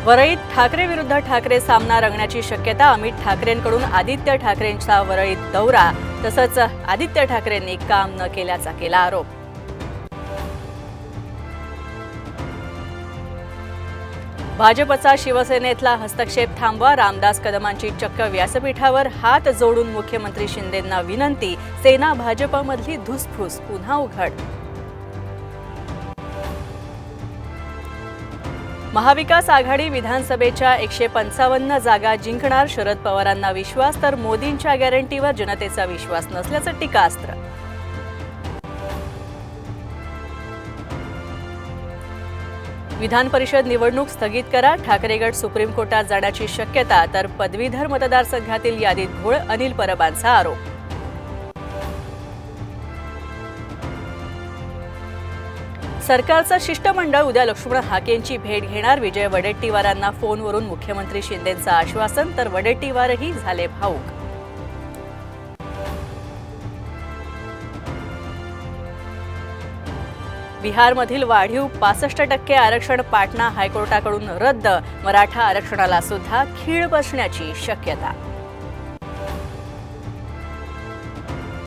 वरळीत ठाकरे विरुद्ध ठाकरे सामना रंगण्याची शक्यता। अमित ठाकरेंकडून आदित्य ठाकरेंचा वरळीत दौरा, तसंच आदित्य ठाकरेंनी काम न केल्याचा केला आरोप। भाजपचा शिवसेनेतला हस्तक्षेप थांबवा, रामदास कदमांची चक्क व्यासपीठावर हात जोडून मुख्यमंत्री शिंदेंना विनंती। सेना भाजपमधली धुसफूस पुन्हा उघड। महाविकास आघाडी विधानसभेच्या 155 जागा जिंकणार, शरद पवारांना विश्वास, तर मोदींच्या गॅरंटीवर जनतेचा विश्वास नसल्याचं टीकास्त्र। विधान परिषद निवडणूक स्थगित करा, ठाकरे गट सुप्रीम कोर्टात जाण्याची शक्यता, तर पदवीधर मतदारसंघातील यादीत घोळ, अनिल परबांचा आरोप। सरकारचं शिष्टमंडळ उद्या लक्ष्मण हाकेंची भेट घेणार, विजय वडेट्टीवारांना फोनवरून मुख्यमंत्री शिंदेंचं आश्वासन, तर वडेट्टीवारही झाले भावूक। बिहारमधील वाढीव 65% आरक्षण पाटणा हायकोर्टाकडून रद्द, मराठा आरक्षणाला सुद्धा खीळ बसण्याची शक्यता।